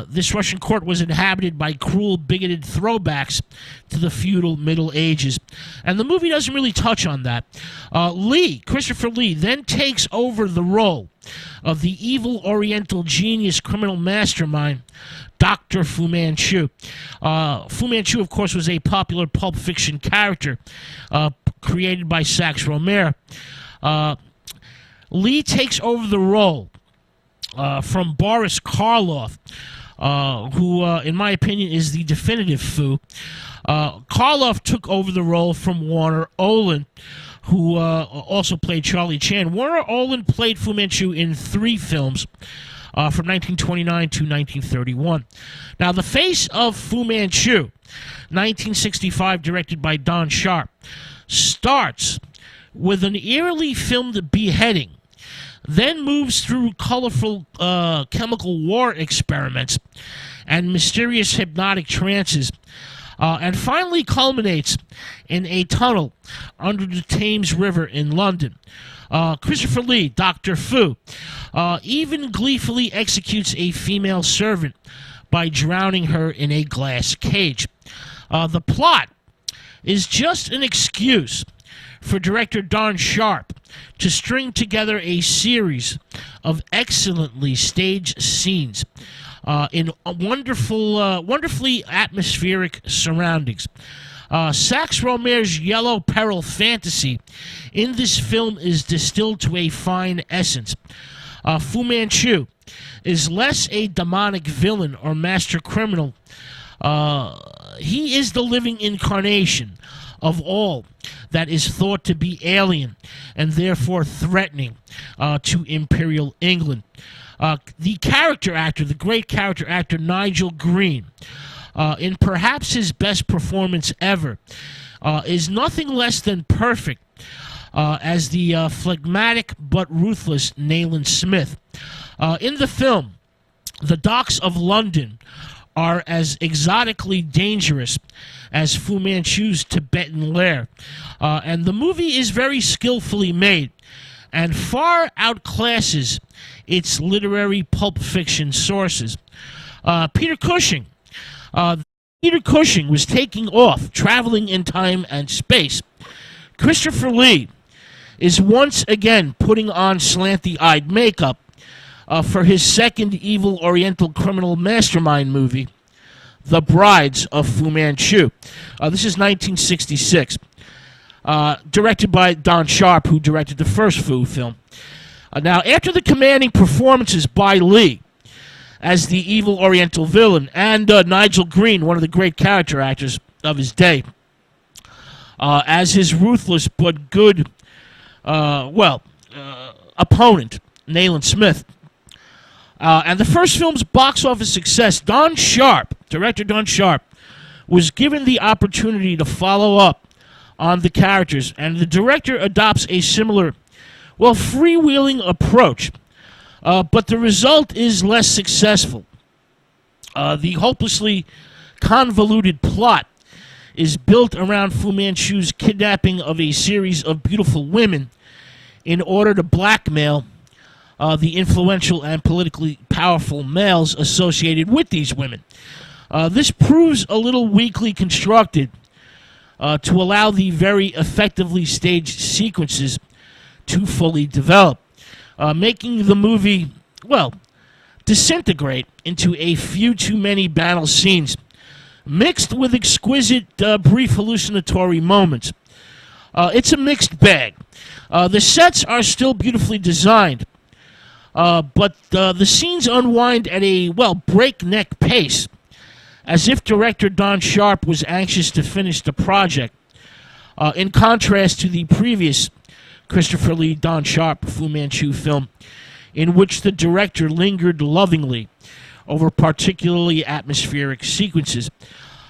This Russian court was inhabited by cruel, bigoted throwbacks to the feudal Middle Ages. And the movie doesn't really touch on that. Christopher Lee, then takes over the role of the evil Oriental genius criminal mastermind, Dr. Fu Manchu. Fu Manchu, of course, was a popular Pulp Fiction character created by Sax Rohmer. Lee takes over the role from Boris Karloff, who, in my opinion, is the definitive Fu. Karloff took over the role from Warner Olin, who also played Charlie Chan. Warner Olin played Fu Manchu in 3 films from 1929 to 1931. Now, The Face of Fu Manchu, 1965, directed by Don Sharp, starts with an eerily filmed beheading, then moves through colorful chemical war experiments and mysterious hypnotic trances, and finally culminates in a tunnel under the Thames River in London. Christopher Lee, Dr. Fu, even gleefully executes a female servant by drowning her in a glass cage. The plot is just an excuse for director Don Sharp to string together a series of excellently staged scenes in wonderfully atmospheric surroundings. Sax Rohmer's yellow peril fantasy in this film is distilled to a fine essence. Fu Manchu is less a demonic villain or master criminal. He is the living incarnation of all that is thought to be alien and therefore threatening to Imperial England. The great character actor Nigel Green, in perhaps his best performance ever, is nothing less than perfect as the phlegmatic but ruthless Nayland Smith. In the film, the docks of London are as exotically dangerous as Fu Manchu's Tibetan lair. And the movie is very skillfully made and far outclasses its literary Pulp Fiction sources. Peter Cushing was taking off, traveling in time and space. Christopher Lee is once again putting on slanty-eyed makeup for his second evil Oriental criminal mastermind movie, The Brides of Fu Manchu. This is 1966, directed by Don Sharp, who directed the first Fu film. Now, after the commanding performances by Lee as the evil Oriental villain, and Nigel Green, one of the great character actors of his day, as his ruthless but good, opponent, Nayland Smith, and the first film's box office success, director Don Sharp, was given the opportunity to follow up on the characters, and the director adopts a similar, freewheeling approach, but the result is less successful. The hopelessly convoluted plot is built around Fu Manchu's kidnapping of a series of beautiful women in order to blackmail the influential and politically powerful males associated with these women. This proves a little weakly constructed to allow the very effectively staged sequences to fully develop, making the movie, disintegrate into a few too many battle scenes, mixed with exquisite, brief hallucinatory moments. It's a mixed bag. The sets are still beautifully designed, but the scenes unwind at a, breakneck pace, as if director Don Sharp was anxious to finish the project, in contrast to the previous Christopher Lee, Don Sharp, Fu Manchu film, in which the director lingered lovingly over particularly atmospheric sequences.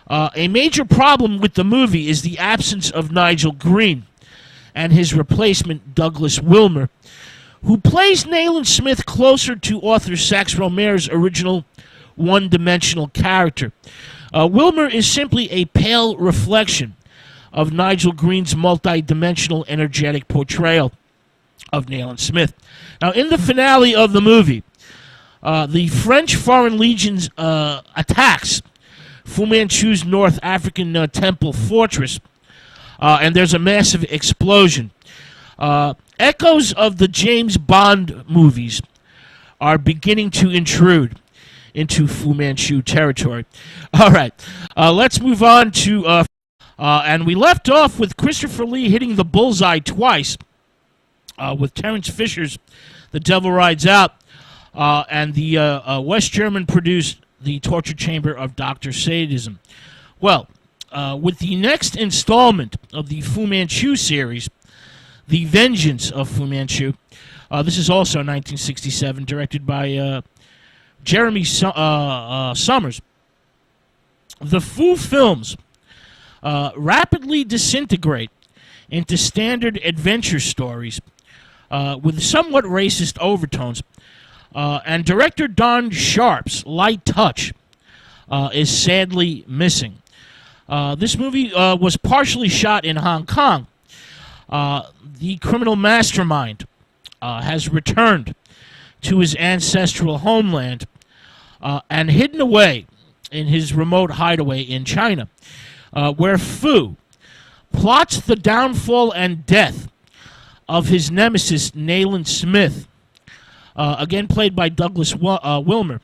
A major problem with the movie is the absence of Nigel Green and his replacement, Douglas Wilmer, who plays Nayland Smith closer to author Sax Rohmer's original one-dimensional character. Wilmer is simply a pale reflection of Nigel Green's multi-dimensional, energetic portrayal of Nayland Smith. Now, in the finale of the movie, The French Foreign Legion's attacks Fu Manchu's North African temple fortress, and there's a massive explosion. Echoes of the James Bond movies are beginning to intrude into Fu Manchu territory. All right, let's move on to, and we left off with Christopher Lee hitting the bullseye twice with Terence Fisher's The Devil Rides Out, and the West German produced The Torture Chamber of Dr. Sadism. Well, with the next installment of the Fu Manchu series, The Vengeance of Fu Manchu, this is also 1967, directed by Jeremy Summers. The Fu films rapidly disintegrate into standard adventure stories with somewhat racist overtones, and director Don Sharp's light touch is sadly missing. This movie was partially shot in Hong Kong. The criminal mastermind has returned to his ancestral homeland and hidden away in his remote hideaway in China, where Fu plots the downfall and death of his nemesis, Nayland Smith, again played by Douglas Wilmer,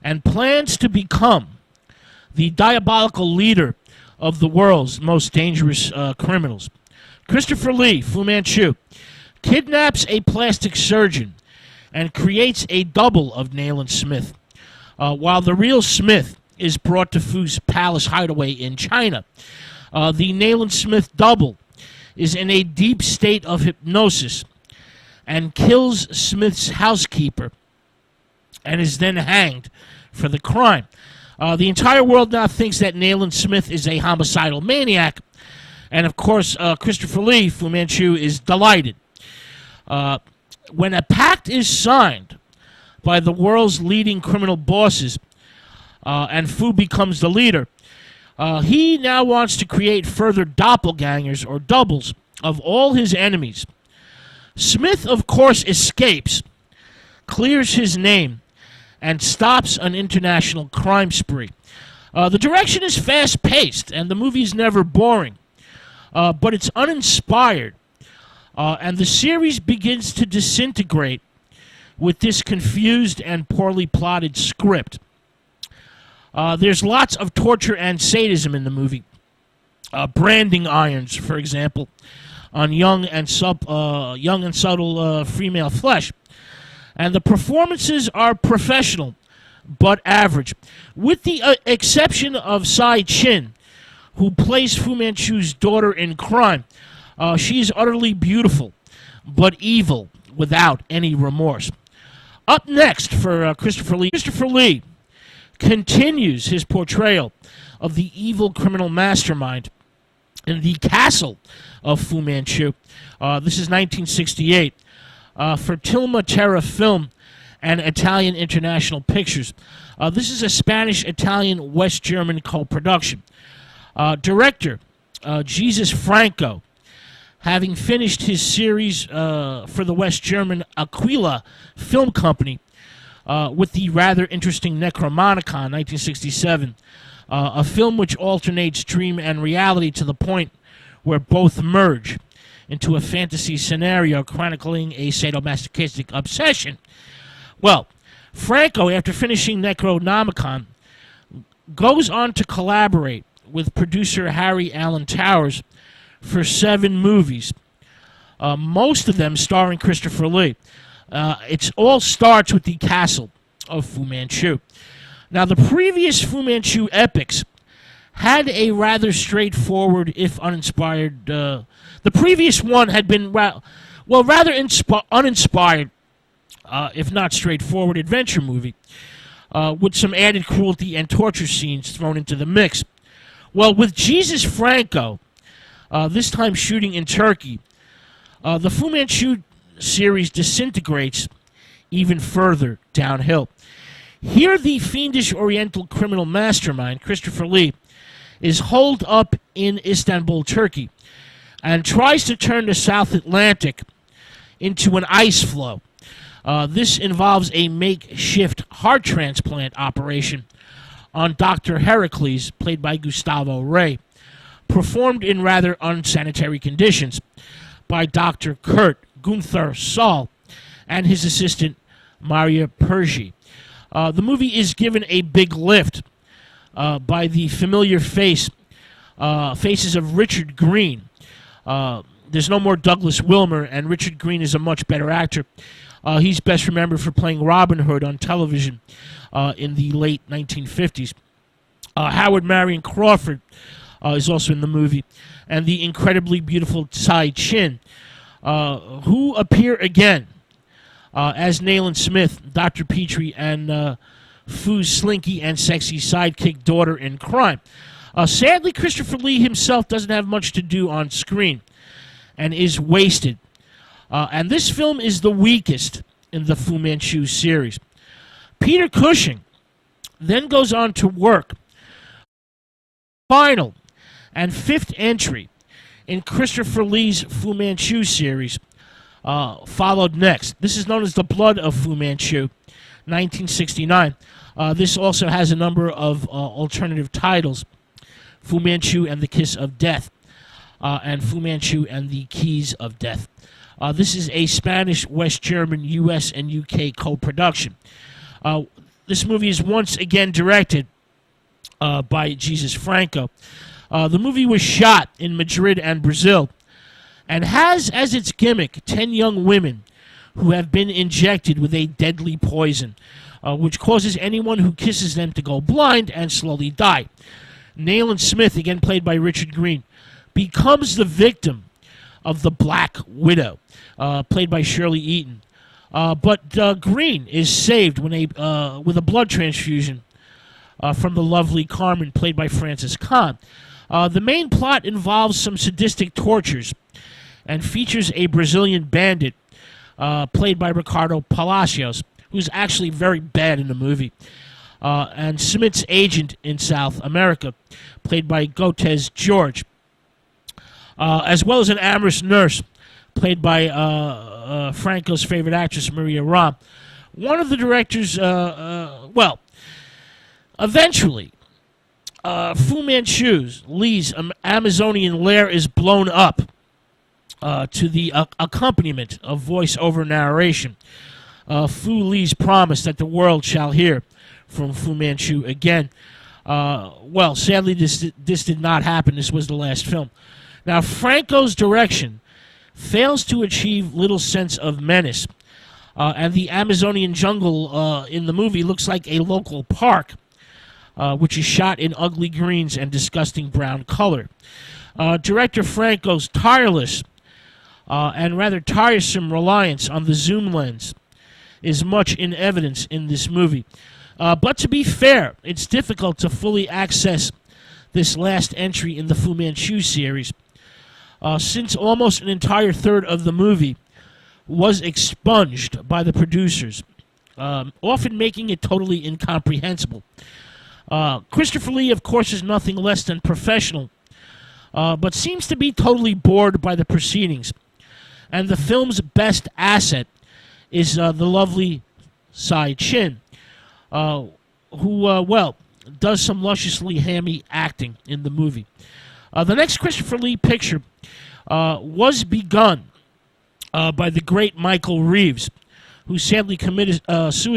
and plans to become the diabolical leader of the world's most dangerous criminals. Christopher Lee, Fu Manchu, kidnaps a plastic surgeon and creates a double of Nayland Smith, while the real Smith is brought to Fu's palace hideaway in China. The Nayland Smith double is in a deep state of hypnosis and kills Smith's housekeeper and is then hanged for the crime. The entire world now thinks that Nayland Smith is a homicidal maniac, and of course, Christopher Lee, Fu Manchu, is delighted. When a pact is signed by the world's leading criminal bosses, and Fu becomes the leader, he now wants to create further doppelgangers or doubles of all his enemies. Smith, of course, escapes, clears his name, and stops an international crime spree. The direction is fast-paced, and the movie is never boring, but it's uninspired, and the series begins to disintegrate with this confused and poorly plotted script. There's lots of torture and sadism in the movie. Branding irons, for example, on young and subtle female flesh. And the performances are professional, but average. With the exception of Sai Chin, who plays Fu Manchu's daughter in Crime. She is utterly beautiful, but evil without any remorse. Up next for Christopher Lee continues his portrayal of the evil criminal mastermind in The Castle of Fu Manchu. This is 1968 for Tilma Terra Film and Italian International Pictures. This is a Spanish-Italian West German co-production. Director Jesus Franco, having finished his series for the West German Aquila Film Company with the rather interesting Necromonicon, 1967, a film which alternates dream and reality to the point where both merge into a fantasy scenario chronicling a sadomasochistic obsession. Well, Franco, after finishing Necronomicon, goes on to collaborate with producer Harry Alan Towers for 7 movies, most of them starring Christopher Lee. It all starts with The Castle of Fu Manchu. Now, the previous Fu Manchu epics had a rather straightforward, if uninspired... the previous one had been, rather uninspired, if not straightforward, adventure movie, with some added cruelty and torture scenes thrown into the mix. Well, with Jesus Franco, this time shooting in Turkey, the Fu Manchu series disintegrates even further downhill. Here, the fiendish Oriental criminal mastermind, Christopher Lee, is holed up in Istanbul, Turkey, and tries to turn the South Atlantic into an ice floe. This involves a makeshift heart transplant operation on Dr. Heracles, played by Gustavo Rey, performed in rather unsanitary conditions by Dr. Kurt Gunther Saul and his assistant Maria Pergi. The movie is given a big lift by the familiar faces of Richard Green. There's no more Douglas Wilmer, and Richard Green is a much better actor. He's best remembered for playing Robin Hood on television in the late 1950s. Howard Marion Crawford is also in the movie, and the incredibly beautiful Tsai Chin, who appear again as Nayland Smith, Dr. Petrie, and Fu's slinky and sexy sidekick daughter in Crime. Sadly, Christopher Lee himself doesn't have much to do on screen and is wasted. And this film is the weakest in the Fu Manchu series. Peter Cushing then goes on to work final and fifth entry in Christopher Lee's Fu Manchu series, followed next. This is known as The Blood of Fu Manchu, 1969. This also has a number of alternative titles: Fu Manchu and the Kiss of Death, and Fu Manchu and the Keys of Death. This is a Spanish, West German, U.S., and U.K. co-production. This movie is once again directed by Jesus Franco. The movie was shot in Madrid and Brazil and has as its gimmick 10 young women who have been injected with a deadly poison, which causes anyone who kisses them to go blind and slowly die. Nayland Smith, again played by Richard Green, becomes the victim of the Black Widow, played by Shirley Eaton. But Green is saved when with a blood transfusion from the lovely Carmen, played by Frances Kahn. The main plot involves some sadistic tortures and features a Brazilian bandit played by Ricardo Palacios, who's actually very bad in the movie, and Smith's agent in South America, played by Gotes George, as well as an amorous nurse, played by Franco's favorite actress, Maria Ram. One of the directors, eventually, Fu Manchu's, Lee's Amazonian lair is blown up to the accompaniment of voice-over narration. Fu Lee's promise that the world shall hear from Fu Manchu again. Sadly, this did not happen. This was the last film. Now, Franco's direction fails to achieve little sense of menace, and the Amazonian jungle in the movie looks like a local park, which is shot in ugly greens and disgusting brown color. Director Franco's tireless and rather tiresome reliance on the zoom lens is much in evidence in this movie. But to be fair, it's difficult to fully access this last entry in the Fu Manchu series, since almost an entire third of the movie was expunged by the producers, often making it totally incomprehensible. Christopher Lee, of course, is nothing less than professional, but seems to be totally bored by the proceedings. And the film's best asset is the lovely Tsai Chin, who does some lusciously hammy acting in the movie. The next Christopher Lee picture was begun by the great Michael Reeves, who sadly committed suicide